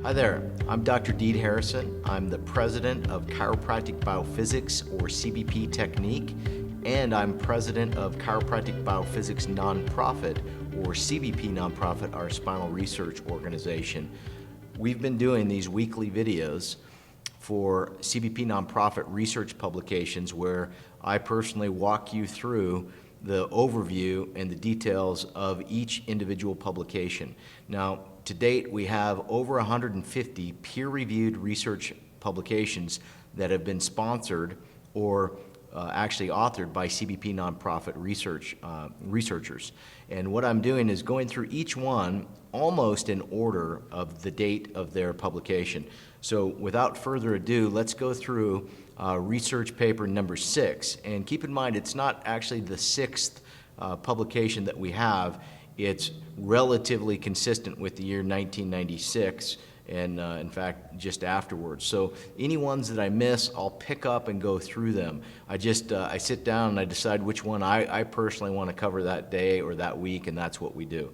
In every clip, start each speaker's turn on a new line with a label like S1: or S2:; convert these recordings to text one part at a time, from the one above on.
S1: Hi there, I'm Dr. Deed Harrison. I'm the president of Chiropractic BioPhysics, or CBP Technique, and I'm president of Chiropractic BioPhysics Nonprofit, or CBP Nonprofit, our spinal research organization. We've been doing these weekly videos for CBP Nonprofit research publications where I personally walk you through the overview and the details of each individual publication. Now, to date, we have over 150 peer-reviewed research publications that have been sponsored or actually authored by CBP nonprofit researchers. And what I'm doing is going through each one almost in order of the date of their publication. So without further ado, let's go through research paper number 6. And keep in mind, it's not actually the 6th publication that we have. It's relatively consistent with the year 1996 and in fact just afterwards. So any ones that I miss, I'll pick up and go through them. I sit down and I decide which one I personally want to cover that day or that week, and that's what we do.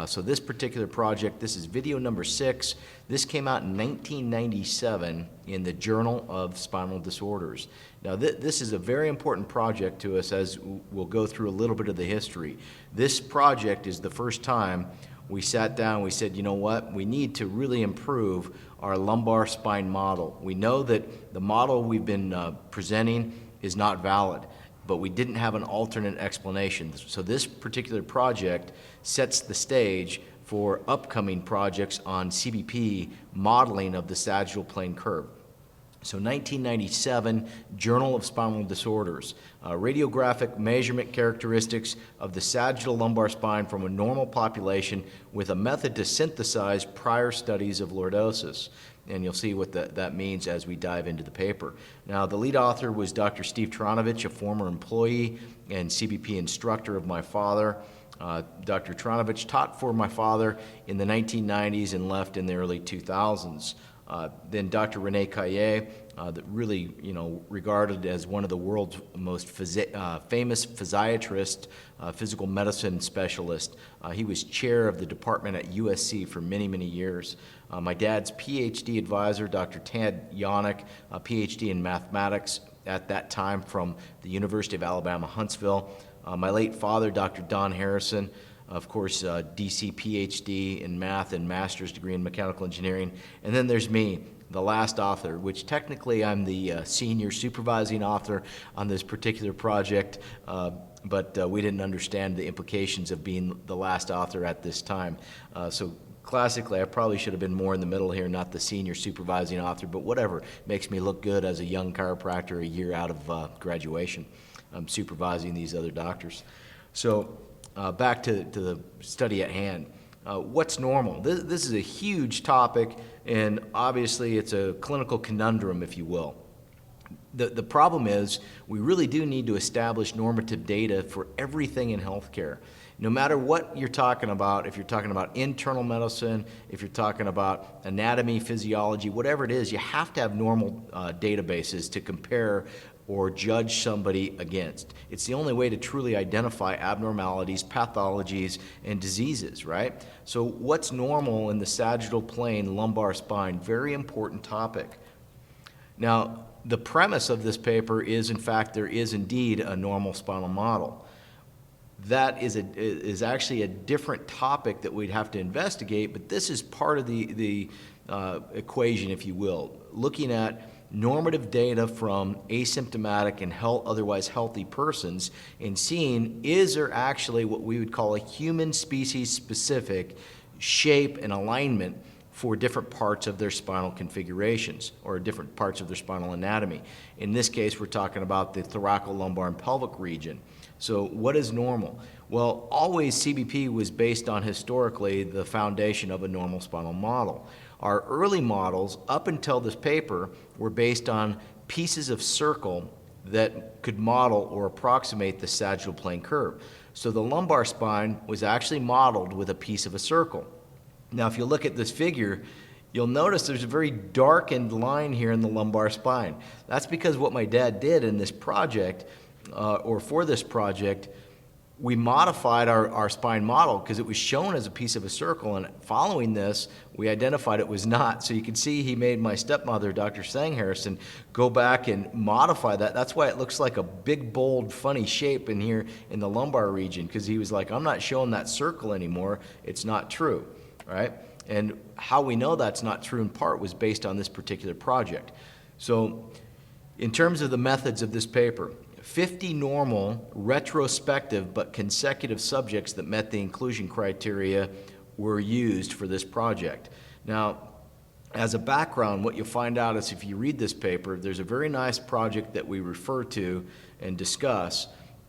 S1: So this particular project, this is video number 6. This came out in 1997 in the Journal of Spinal Disorders. Now this is a very important project to us, as we'll go through a little bit of the history. This project is the first time we sat down and we said, you know what, we need to really improve our lumbar spine model. We know that the model we've been presenting is not valid, but we didn't have an alternate explanation. So this particular project sets the stage for upcoming projects on CBP modeling of the sagittal plane curve. So 1997, Journal of Spinal Disorders, radiographic measurement characteristics of the sagittal lumbar spine from a normal population with a method to synthesize prior studies of lordosis. And you'll see what that means as we dive into the paper. Now, the lead author was Dr. Steve Tranovich, a former employee and CBP instructor of my father. Dr. Tranovich taught for my father in the 1990s and left in the early 2000s. Then Dr. Rene Caillet, that really, regarded as one of the world's most famous physiatrists, physical medicine specialist. He was chair of the department at USC for many, many years. My dad's PhD advisor, Dr. Tad Yannick, a PhD in mathematics at that time from the University of Alabama, Huntsville. My late father, Dr. Don Harrison, of course, DC PhD in math and master's degree in mechanical engineering. And then there's me, the last author, which technically I'm the senior supervising author on this particular project, but we didn't understand the implications of being the last author at this time. So classically, I probably should have been more in the middle here, not the senior supervising author, but whatever. Makes me look good as a young chiropractor a year out of graduation. I'm supervising these other doctors. So back to the study at hand. What's normal? This is a huge topic, and obviously it's a clinical conundrum, if you will. The problem is we really do need to establish normative data for everything in healthcare. No matter what you're talking about, if you're talking about internal medicine, if you're talking about anatomy, physiology, whatever it is, you have to have normal databases to compare or judge somebody against. It's the only way to truly identify abnormalities, pathologies, and diseases, right? So what's normal in the sagittal plane, lumbar spine? Very important topic. Now, the premise of this paper is, in fact, there is indeed a normal spinal model. That is actually a different topic that we'd have to investigate, but this is part of the equation, if you will, looking at normative data from asymptomatic and otherwise healthy persons and seeing, is there actually what we would call a human species specific shape and alignment for different parts of their spinal configurations or different parts of their spinal anatomy. In this case, we're talking about the thoracolumbar and pelvic region. So what is normal? Well, always CBP was based on historically the foundation of a normal spinal model. Our early models, up until this paper, were based on pieces of circle that could model or approximate the sagittal plane curve. So the lumbar spine was actually modeled with a piece of a circle. Now, if you look at this figure, you'll notice there's a very darkened line here in the lumbar spine. That's because what my dad did in this project, or for this project, we modified our spine model because it was shown as a piece of a circle, and following this, we identified it was not. So you can see he made my stepmother, Dr. Sang Harrison, go back and modify that. That's why it looks like a big, bold, funny shape in here in the lumbar region, because he was like, I'm not showing that circle anymore. It's not true, right? And how we know that's not true in part was based on this particular project. So in terms of the methods of this paper, 50 normal, retrospective, but consecutive subjects that met the inclusion criteria were used for this project. Now, as a background, what you'll find out is if you read this paper, there's a very nice project that we refer to and discuss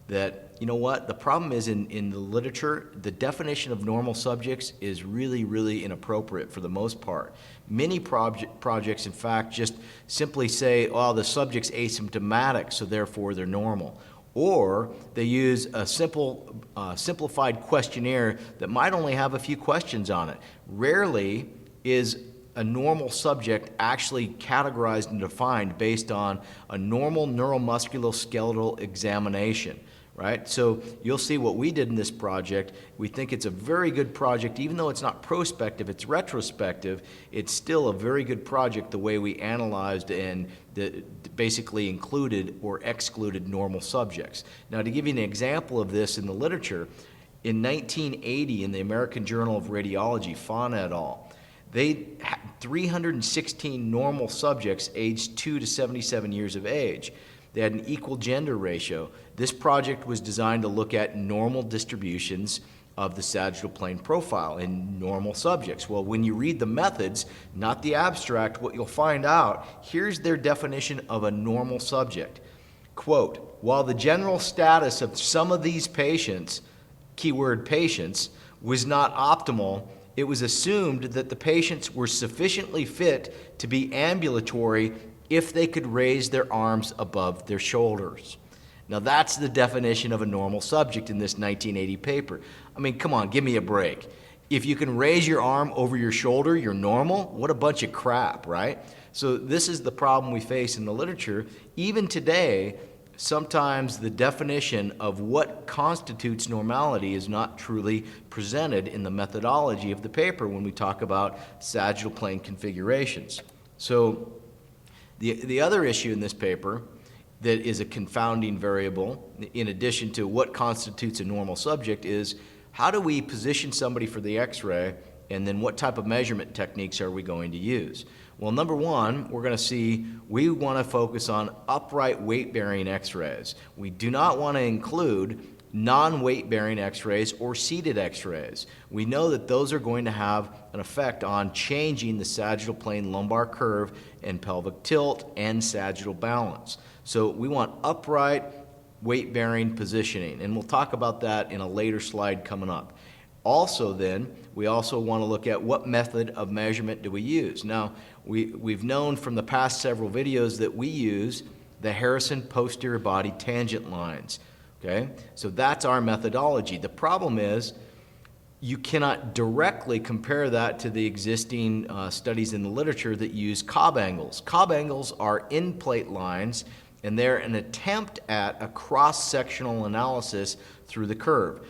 S1: that, you know what, the problem is in the literature, the definition of normal subjects is really, really inappropriate for the most part. Many projects, in fact, just simply say, oh, the subject's asymptomatic, so therefore they're normal. Or they use a simplified questionnaire that might only have a few questions on it. Rarely is a normal subject actually categorized and defined based on a normal neuromusculoskeletal examination. Right? So you'll see what we did in this project. We think it's a very good project. Even though it's not prospective, it's retrospective, it's still a very good project the way we analyzed and basically included or excluded normal subjects. Now, to give you an example of this in the literature, in 1980 in the American Journal of Radiology, Fauna et al., they had 316 normal subjects aged 2 to 77 years of age. They had an equal gender ratio. This project was designed to look at normal distributions of the sagittal plane profile in normal subjects. Well, when you read the methods, not the abstract, what you'll find out, here's their definition of a normal subject. Quote, while the general status of some of these patients, keyword patients, was not optimal, it was assumed that the patients were sufficiently fit to be ambulatory if they could raise their arms above their shoulders. Now that's the definition of a normal subject in this 1980 paper. I mean, come on, give me a break. If you can raise your arm over your shoulder, you're normal? What a bunch of crap, right? So this is the problem we face in the literature. Even today, sometimes the definition of what constitutes normality is not truly presented in the methodology of the paper when we talk about sagittal plane configurations. So the other issue in this paper that is a confounding variable, in addition to what constitutes a normal subject, is how do we position somebody for the x-ray, and then what type of measurement techniques are we going to use? Well, number one, we're going to see we want to focus on upright weight-bearing x-rays. We do not want to include non-weight-bearing x-rays or seated x-rays. We know that those are going to have an effect on changing the sagittal plane lumbar curve and pelvic tilt and sagittal balance. So we want upright weight-bearing positioning, and we'll talk about that in a later slide coming up. Also then, we also want to look at what method of measurement do we use. Now, we've known from the past several videos that we use the Harrison posterior body tangent lines. Okay, so that's our methodology. The problem is you cannot directly compare that to the existing studies in the literature that use Cobb angles. Cobb angles are in-plate lines, and they're an attempt at a cross-sectional analysis through the curve.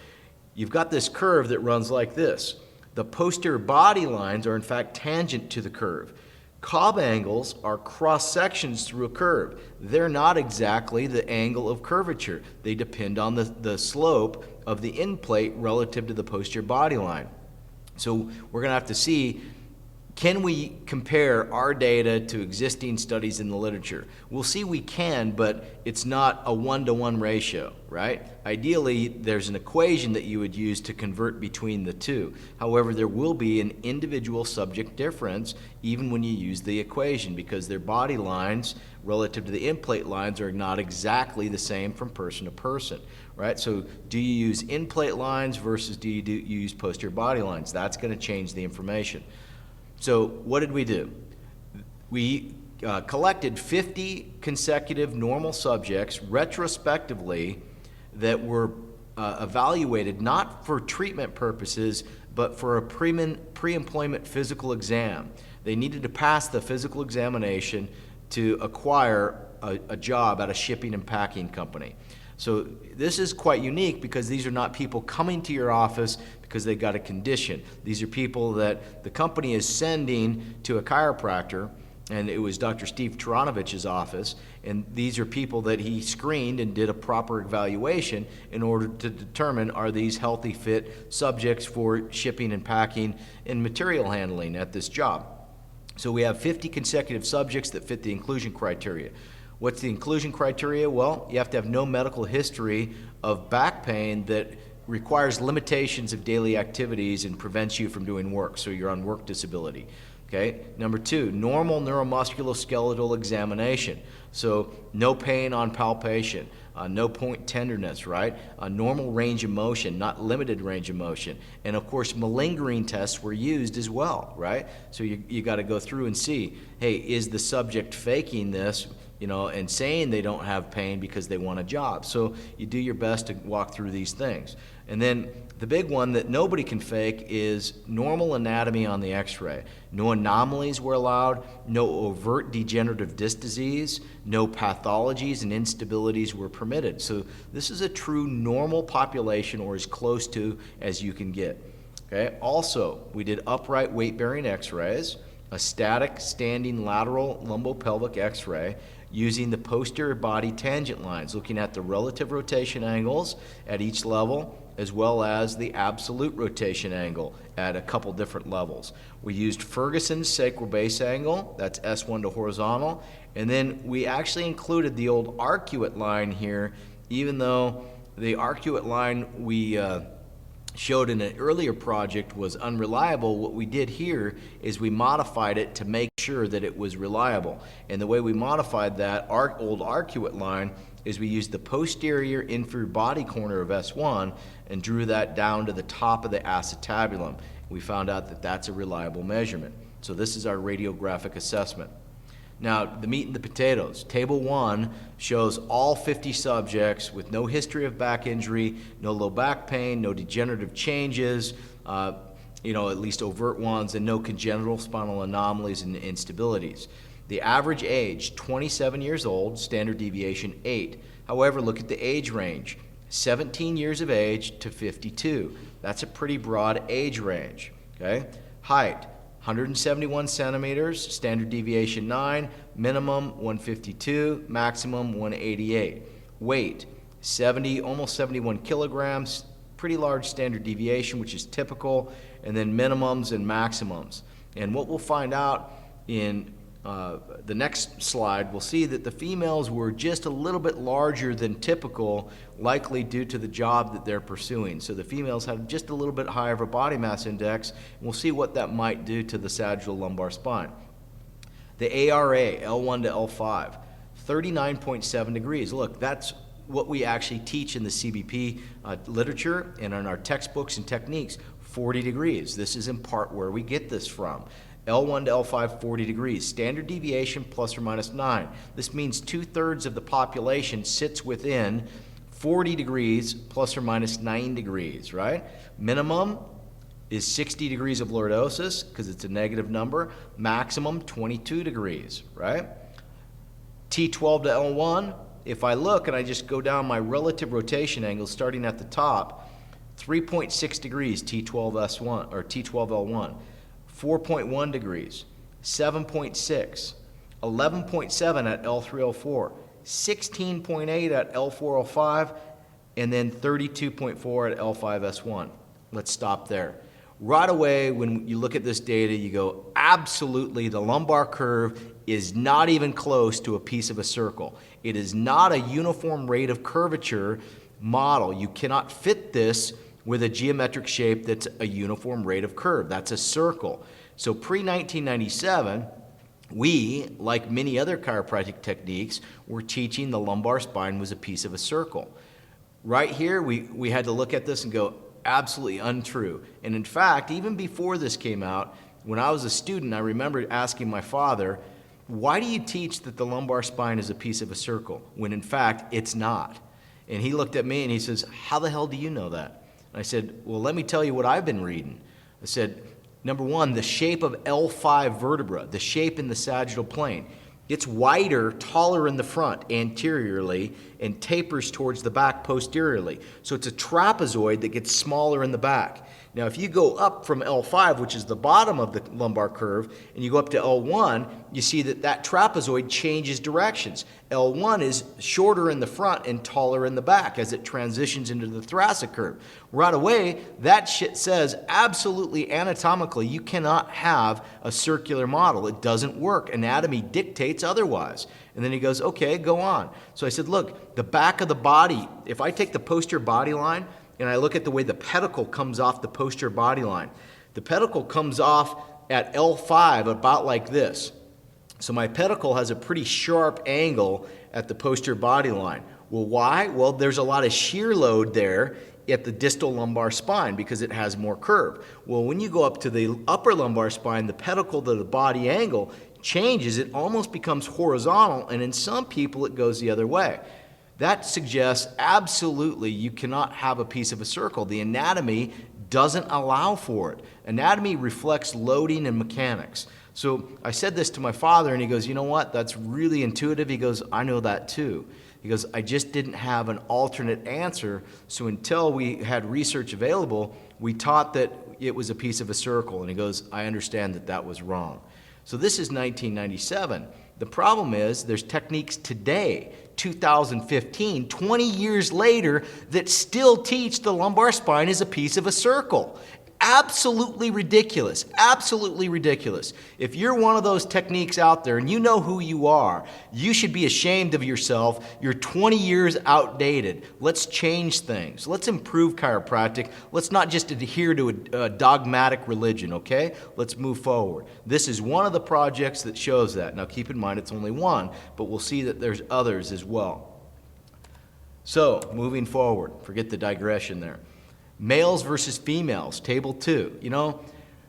S1: You've got this curve that runs like this. The posterior body lines are in fact tangent to the curve. Cobb angles are cross-sections through a curve. They're not exactly the angle of curvature. They depend on the slope of the end plate relative to the posterior body line. So we're going to have to see, can we compare our data to existing studies in the literature? We'll see we can, but it's not a one-to-one ratio, right? Ideally, there's an equation that you would use to convert between the two. However, there will be an individual subject difference even when you use the equation, because their body lines relative to the end plate lines are not exactly the same from person to person, right? So do you use end plate lines versus do you use posterior body lines? That's going to change the information. So what did we do? We collected 50 consecutive normal subjects retrospectively that were evaluated not for treatment purposes, but for a pre-employment physical exam. They needed to pass the physical examination to acquire a job at a shipping and packing company. So this is quite unique because these are not people coming to your office because they got a condition. These are people that the company is sending to a chiropractor, and it was Dr. Steve Taranovic's office, and these are people that he screened and did a proper evaluation in order to determine, are these healthy, fit subjects for shipping and packing and material handling at this job. So we have 50 consecutive subjects that fit the inclusion criteria. What's the inclusion criteria? Well, you have to have no medical history of back pain that requires limitations of daily activities and prevents you from doing work, so you're on work disability. Okay. Number 2, normal neuromusculoskeletal examination. So no pain on palpation, no point tenderness, right? Normal range of motion, not limited range of motion. And of course, malingering tests were used as well, right? So you got to go through and see, hey, is the subject faking this, and saying they don't have pain because they want a job? So you do your best to walk through these things. And then the big one that nobody can fake is normal anatomy on the x-ray. No anomalies were allowed, no overt degenerative disc disease, no pathologies and instabilities were permitted. So this is a true normal population, or as close to as you can get. Okay. Also, we did upright weight-bearing x-rays, a static standing lateral lumbopelvic x-ray, using the posterior body tangent lines, looking at the relative rotation angles at each level, as well as the absolute rotation angle at a couple different levels. We used Ferguson's sacral base angle, that's S1 to horizontal, and then we actually included the old arcuate line here, even though the arcuate line we showed in an earlier project was unreliable. What we did here is we modified it to make sure that it was reliable. And the way we modified that old arcuate line is we used the posterior inferior body corner of S1 and drew that down to the top of the acetabulum. We found out that that's a reliable measurement. So this is our radiographic assessment. Now, the meat and the potatoes. Table 1 shows all 50 subjects with no history of back injury, no low back pain, no degenerative changes, at least overt ones, and no congenital spinal anomalies and instabilities. The average age, 27 years old, standard deviation 8. However, look at the age range, 17 years of age to 52. That's a pretty broad age range, okay? Height, 171 centimeters, standard deviation 9, minimum 152, maximum 188. Weight, almost 71 kilograms, pretty large standard deviation, which is typical, and then minimums and maximums. And what we'll find out in the next slide, we'll see that the females were just a little bit larger than typical, likely due to the job that they're pursuing. So the females had just a little bit higher of a body mass index, and we'll see what that might do to the sagittal lumbar spine. The ARA, L1 to L5, 39.7 degrees. Look, that's what we actually teach in the CBP literature and in our textbooks and techniques, 40 degrees. This is in part where we get this from. L1 to L5, 40 degrees. Standard deviation plus or minus 9. This means 2/3 of the population sits within 40 degrees plus or minus 9 degrees, right? Minimum is 60 degrees of lordosis because it's a negative number. Maximum 22 degrees, right? T12 to L1, if I look and I just go down my relative rotation angle starting at the top, 3.6 degrees T12S1 or T12L1. 4.1 degrees, 7.6, 11.7 at L304, 16.8 at L405, and then 32.4 at L5S1. Let's stop there. Right away, when you look at this data, you go, absolutely, the lumbar curve is not even close to a piece of a circle. It is not a uniform rate of curvature model. You cannot fit this with a geometric shape that's a uniform rate of curve. That's a circle. So pre-1997, we, like many other chiropractic techniques, were teaching the lumbar spine was a piece of a circle. Right here, we had to look at this and go, absolutely untrue. And in fact, even before this came out, when I was a student, I remember asking my father, why do you teach that the lumbar spine is a piece of a circle, when in fact, it's not? And he looked at me and he says, how the hell do you know that? I said, well, let me tell you what I've been reading. I said, number one, the shape of L5 vertebra, the shape in the sagittal plane. It's wider, taller in the front anteriorly, and tapers towards the back posteriorly. So it's a trapezoid that gets smaller in the back. Now, if you go up from L5, which is the bottom of the lumbar curve, and you go up to L1, you see that that trapezoid changes directions. L1 is shorter in the front and taller in the back as it transitions into the thoracic curve. Right away, that shit says absolutely anatomically you cannot have a circular model. It doesn't work. Anatomy dictates otherwise. And then he goes, okay, go on. So I said, look, the back of the body, if I take the posterior body line, and I look at the way the pedicle comes off the posterior body line. The pedicle comes off at L5 about like this. So my pedicle has a pretty sharp angle at the posterior body line. Well, why? Well, there's a lot of shear load there at the distal lumbar spine because it has more curve. Well, when you go up to the upper lumbar spine, the pedicle to the body angle changes. It almost becomes horizontal, and in some people it goes the other way. That suggests absolutely you cannot have a piece of a circle. The anatomy doesn't allow for it. Anatomy reflects loading and mechanics. So I said this to my father, and he goes, you know what, that's really intuitive. He goes, I know that too. He goes, I just didn't have an alternate answer, so until we had research available, we taught that it was a piece of a circle. And he goes, I understand that that was wrong. So this is 1997. The problem is there's techniques today, 2015, 20 years later, that still teach the lumbar spine is a piece of a circle. Absolutely ridiculous. Absolutely ridiculous. If you're one of those techniques out there and you know who you are, you should be ashamed of yourself. You're 20 years outdated. Let's change things. Let's improve chiropractic. Let's not just adhere to a dogmatic religion, okay? Let's move forward. This is one of the projects that shows that. Now keep in mind it's only one, but we'll see that there's others as well. So, moving forward, forget the digression there. Males versus females, table 2, you know,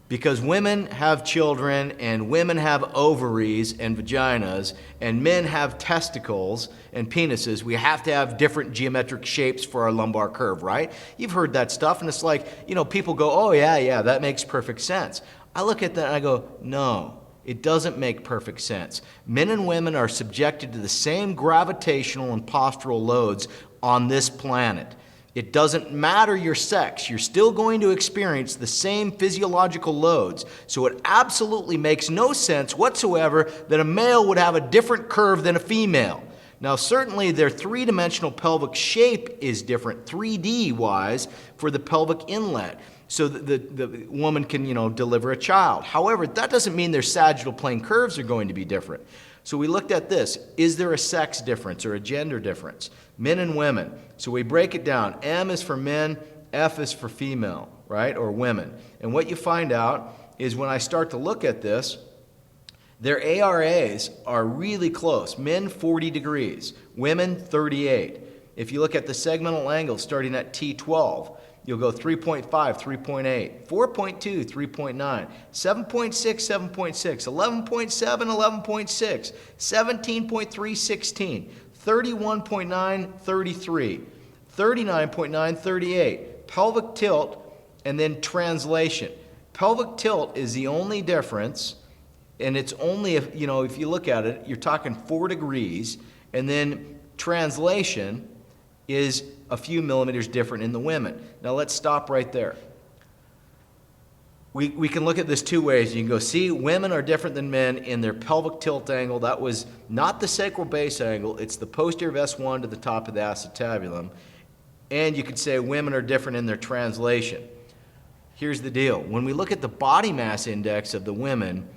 S1: because women have children and women have ovaries and vaginas and men have testicles and penises, we have to have different geometric shapes for our lumbar curve, right? You've heard that stuff, and it's like, you know, people go, oh yeah, that makes perfect sense. I look at that and I go, no, it doesn't make perfect sense. Men and women are subjected to the same gravitational and postural loads on this planet. It doesn't matter your sex, you're still going to experience the same physiological loads. So it absolutely makes no sense whatsoever that a male would have a different curve than a female. Now certainly their three-dimensional pelvic shape is different, 3D-wise, for the pelvic inlet. So the woman can, you know, deliver a child. However, that doesn't mean their sagittal plane curves are going to be different. So we looked at this. Is there a sex difference or a gender difference? Men and women. So we break it down. M is for men, F is for female, right, or women. And what you find out is when I start to look at this, their ARAs are really close. Men 40 degrees, women 38. If you look at the segmental angle starting at T12, you'll go 3.5, 3.8, 4.2, 3.9, 7.6, 7.6, 11.7, 11.6, 17.3, 16, 31.9, 33, 39.9, 38. Pelvic tilt and then translation. Pelvic tilt is the only difference, and it's only if you look at it, you're talking 4 degrees, and then translation is a few millimeters different in the women. Now let's stop right there. We can look at this two ways. You can go, see, women are different than men in their pelvic tilt angle. That was not the sacral base angle. It's the posterior of S1 to the top of the acetabulum. And you could say women are different in their translation. Here's the deal. When we look at the body mass index of the women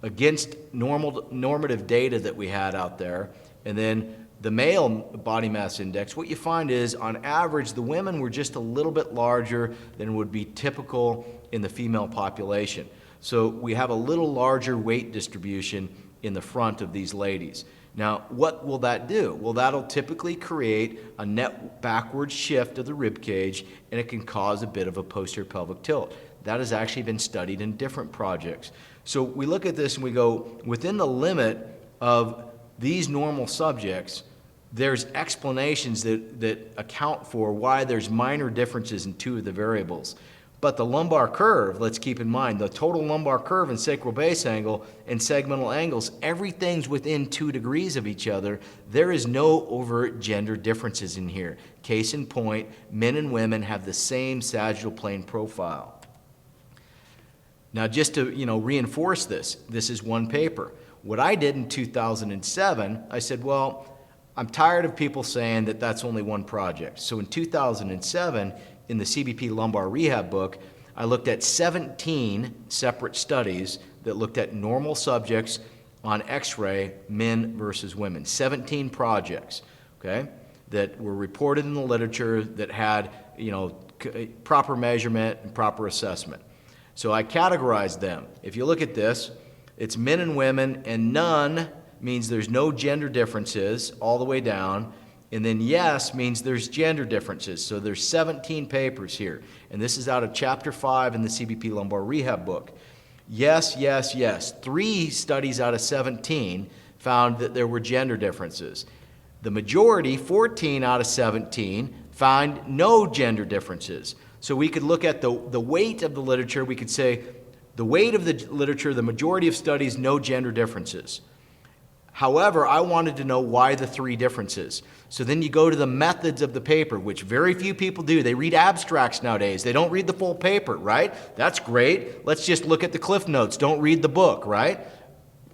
S1: against normative data that we had out there, and then the male body mass index, what you find is, on average, the women were just a little bit larger than would be typical in the female population. So we have a little larger weight distribution in the front of these ladies. Now, what will that do? Well, that'll typically create a net backward shift of the rib cage, and it can cause a bit of a posterior pelvic tilt. That has actually been studied in different projects. So we look at this and we go, within the limit of these normal subjects, there's explanations that account for why there's minor differences in two of the variables. But the lumbar curve, let's keep in mind, the total lumbar curve and sacral base angle and segmental angles, everything's within 2 degrees of each other. There is no overt gender differences in here. Case in point, men and women have the same sagittal plane profile. Now, just to reinforce this is one paper. What I did in 2007, I said, well, I'm tired of people saying that that's only one project. So in 2007, in the CBP lumbar rehab book, I looked at 17 separate studies that looked at normal subjects on x-ray, men versus women. 17 projects, okay, that were reported in the literature that had, proper measurement and proper assessment. So I categorized them. If you look at this, it's men and women, and none means there's no gender differences all the way down. And then yes means there's gender differences. So there's 17 papers here. And this is out of chapter 5 in the CBP lumbar rehab book. Yes, yes, yes. 3 studies out of 17 found that there were gender differences. The majority, 14 out of 17, found no gender differences. So we could look at the weight of the literature. We could say the weight of the literature, the majority of studies, no gender differences. However, I wanted to know why the 3 differences. So then you go to the methods of the paper, which very few people do. They read abstracts nowadays. They don't read the full paper, right? That's great. Let's just look at the cliff notes. Don't read the book, right?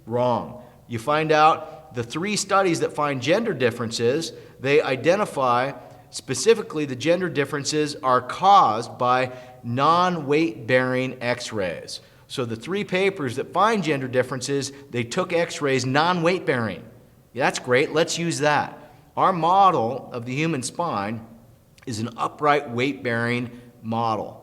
S1: Wrong. You find out the 3 studies that find gender differences, they identify specifically the gender differences are caused by non-weight-bearing x-rays. So the 3 papers that find gender differences, they took x-rays non-weight bearing. Yeah, that's great, let's use that. Our model of the human spine is an upright weight bearing model.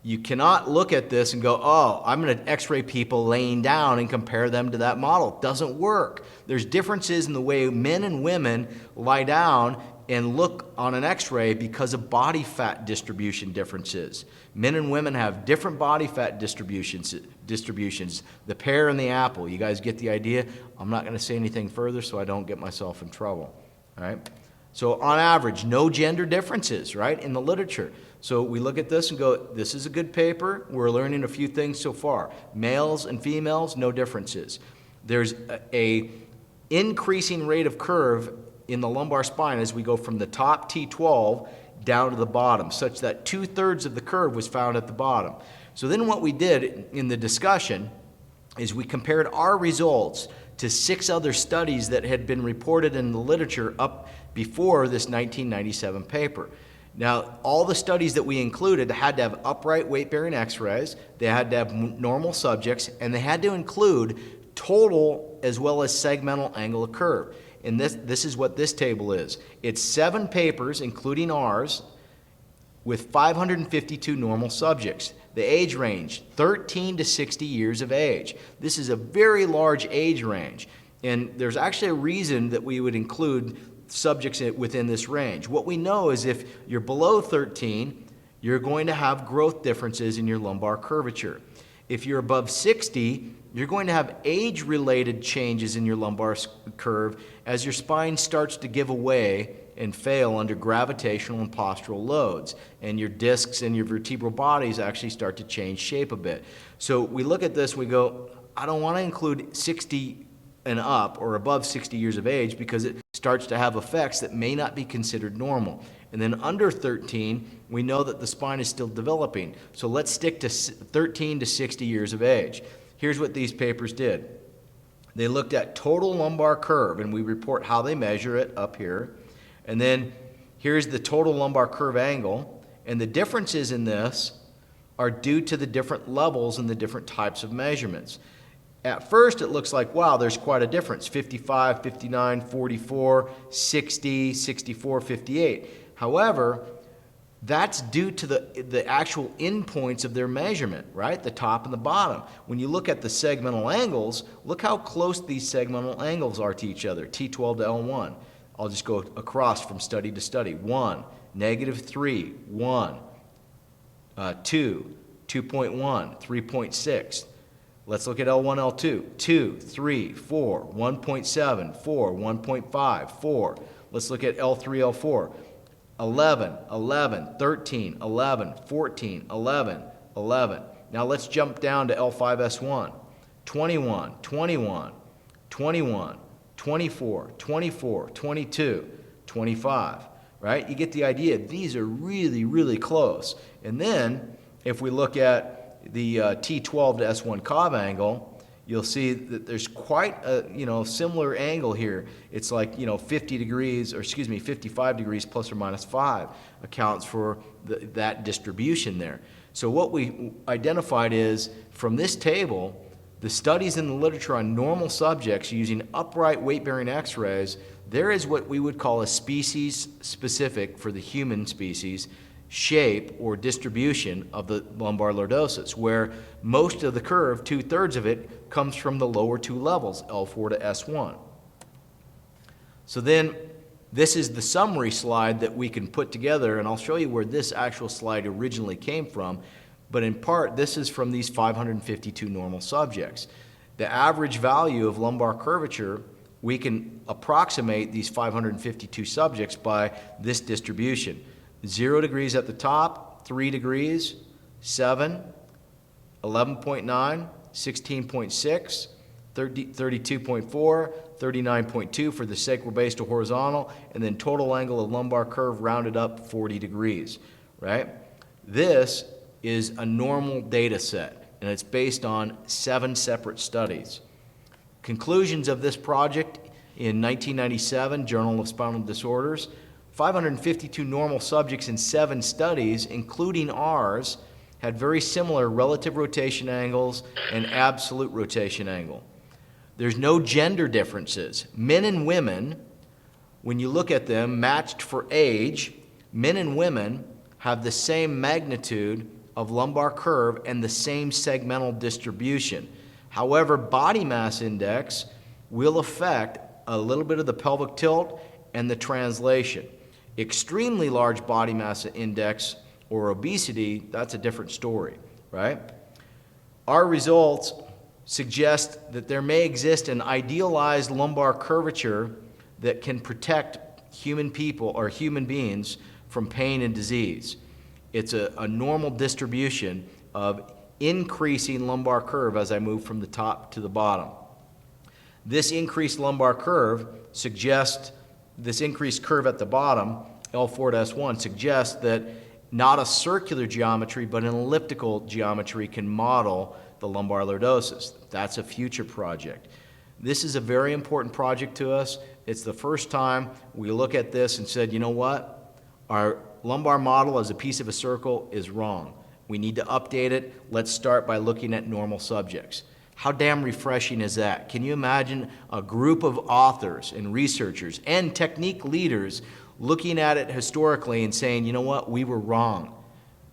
S1: You cannot look at this and go, oh, I'm going to x-ray people laying down and compare them to that model. It doesn't work. There's differences in the way men and women lie down and look on an x-ray because of body fat distribution differences. Men and women have different body fat distributions, the pear and the apple. You guys get the idea? I'm not going to say anything further so I don't get myself in trouble. All right? So on average, no gender differences, right, in the literature. So we look at this and go, this is a good paper. We're learning a few things so far. Males and females, no differences. There's a increasing rate of curve in the lumbar spine as we go from the top T12 down to the bottom, such that 2/3 of the curve was found at the bottom. So then what we did in the discussion is we compared our results to 6 other studies that had been reported in the literature up before this 1997 paper. Now, all the studies that we included had to have upright weight-bearing x-rays, they had to have normal subjects, and they had to include total as well as segmental angle of curve. And this is what this table is. It's 7 papers, including ours, with 552 normal subjects. The age range, 13 to 60 years of age. This is a very large age range. And there's actually a reason that we would include subjects within this range. What we know is if you're below 13, you're going to have growth differences in your lumbar curvature. If you're above 60, you're going to have age-related changes in your lumbar curve as your spine starts to give away and fail under gravitational and postural loads, and your discs and your vertebral bodies actually start to change shape a bit. So we look at this, we go, I don't want to include 60 and up or above 60 years of age because it starts to have effects that may not be considered normal. And then under 13, we know that the spine is still developing. So let's stick to 13 to 60 years of age. Here's what these papers did. They looked at total lumbar curve, and we report how they measure it up here. And then here's the total lumbar curve angle. And the differences in this are due to the different levels and the different types of measurements. At first, it looks like, wow, there's quite a difference. 55, 59, 44, 60, 64, 58. However, that's due to the actual endpoints of their measurement, right? The top and the bottom. When you look at the segmental angles, look how close these segmental angles are to each other, T12 to L1. I'll just go across from study to study. 1, -3, 1, 2, 2.1, 3.6. Let's look at L1, L2. 2, 3, 4, 1.7, 4, 1.5, 4. Let's look at L3, L4. 11, 11, 13, 11, 14, 11, 11. Now let's jump down to L5S1. 21, 21, 21, 24, 24, 22, 25, right? You get the idea. These are really, really close. And then if we look at the T12 to S1 Cobb angle, you'll see that there's quite a similar angle here. It's like 50 degrees, or excuse me, 55 degrees plus or minus 5 accounts for that distribution there. So what we identified is, from this table, the studies in the literature on normal subjects using upright weight-bearing x-rays, there is what we would call a species-specific, for the human species, shape or distribution of the lumbar lordosis, where most of the curve, 2/3 of it, comes from the lower two levels, L4 to S1. So then, this is the summary slide that we can put together, and I'll show you where this actual slide originally came from. But in part, this is from these 552 normal subjects. The average value of lumbar curvature, we can approximate these 552 subjects by this distribution. 0 degrees at the top, 3 degrees, 7, 11.9, 16.6, 32.4, 39.2 for the sacral base to horizontal, and then total angle of lumbar curve rounded up 40 degrees, right? This is a normal data set, and it's based on 7 separate studies. Conclusions of this project in 1997, Journal of Spinal Disorders, 552 normal subjects in 7 studies, including ours, had very similar relative rotation angles and absolute rotation angle. There's no gender differences. Men and women, when you look at them matched for age, men and women have the same magnitude of lumbar curve and the same segmental distribution. However, body mass index will affect a little bit of the pelvic tilt and the translation. Extremely large body mass index or obesity, that's a different story, right? Our results suggest that there may exist an idealized lumbar curvature that can protect human people or human beings from pain and disease. It's a normal distribution of increasing lumbar curve as I move from the top to the bottom. This increased lumbar curve suggests, this increased curve at the bottom, L4 to S1, suggests that not a circular geometry, but an elliptical geometry can model the lumbar lordosis. That's a future project. This is a very important project to us. It's the first time we look at this and said, you know what? Our lumbar model as a piece of a circle is wrong. We need to update it. Let's start by looking at normal subjects. How damn refreshing is that? Can you imagine a group of authors and researchers and technique leaders looking at it historically and saying, you know what, we were wrong.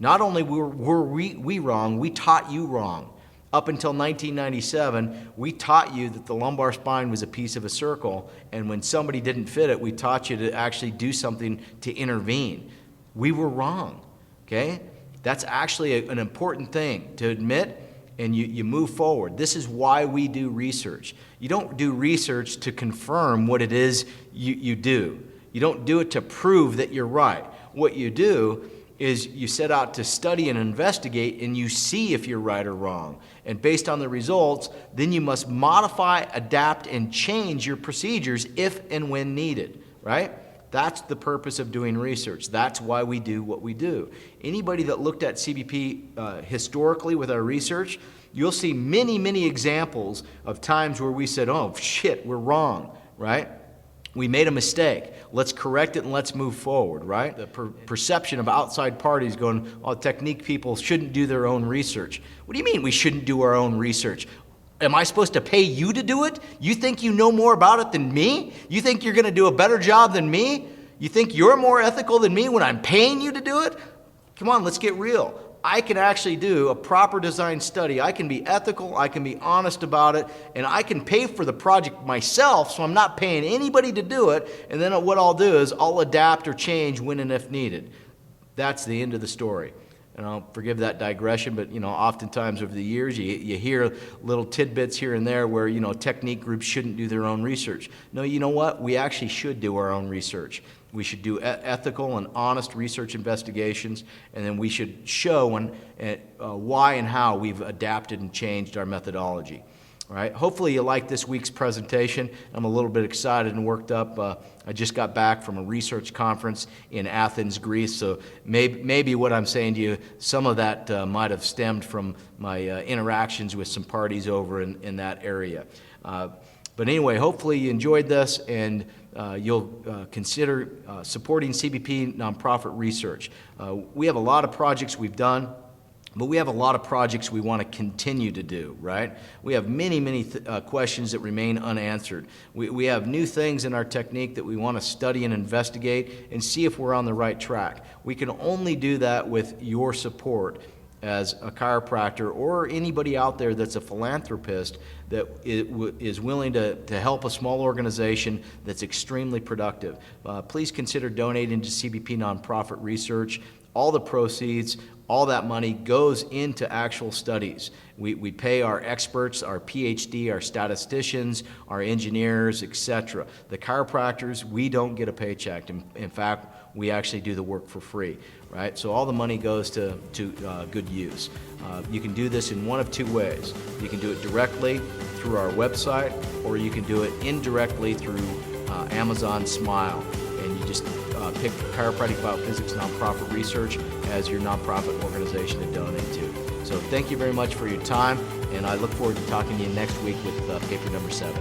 S1: Not only were we wrong, we taught you wrong. Up until 1997, we taught you that the lumbar spine was a piece of a circle, and when somebody didn't fit it, we taught you to actually do something to intervene. We were wrong, okay? That's actually an important thing to admit, and you move forward. This is why we do research. You don't do research to confirm what it is you do. You don't do it to prove that you're right. What you do is you set out to study and investigate, and you see if you're right or wrong. And based on the results, then you must modify, adapt, and change your procedures if and when needed, right? That's the purpose of doing research. That's why we do what we do. Anybody that looked at CBP historically with our research, you'll see many, many examples of times where we said, oh, shit, we're wrong, right? We made a mistake. Let's correct it and let's move forward, right? The perception of outside parties going, oh, technique people shouldn't do their own research. What do you mean we shouldn't do our own research? Am I supposed to pay you to do it? You think you know more about it than me? You think you're going to do a better job than me? You think you're more ethical than me when I'm paying you to do it? Come on, let's get real. I can actually do a proper design study. I can be ethical, I can be honest about it, and I can pay for the project myself, so I'm not paying anybody to do it, and then what I'll do is I'll adapt or change when and if needed. That's the end of the story. forgive that digression, but oftentimes over the years you hear little tidbits here and there where technique groups shouldn't do their own research. No, you know what? We actually should do our own research. We should do ethical and honest research investigations, and then we should show why and how we've adapted and changed our methodology. All right. Hopefully you like this week's presentation. I'm a little bit excited and worked up. I just got back from a research conference in Athens, Greece, so maybe what I'm saying to you, some of that might have stemmed from my interactions with some parties over in that area. But anyway, hopefully you enjoyed this, and you'll consider supporting CBP nonprofit research. We have a lot of projects we've done, but we have a lot of projects we want to continue to do, right? We have many questions that remain unanswered. We have new things in our technique that we want to study and investigate and see if we're on the right track. We can only do that with your support as a chiropractor or anybody out there that's a philanthropist that is willing to help a small organization that's extremely productive. Please consider donating to CBP nonprofit research. All the proceeds, all that money goes into actual studies. We pay our experts, our PhD, our statisticians, our engineers, etc. The chiropractors, we don't get a paycheck. In fact, we actually do the work for free, right? So all the money goes to good use. You can do this in one of two ways. You can do it directly through our website, or you can do it indirectly through Amazon Smile. And you just pick Chiropractic BioPhysics Nonprofit Research as your nonprofit organization to donate to. So thank you very much for your time, and I look forward to talking to you next week with paper number 7.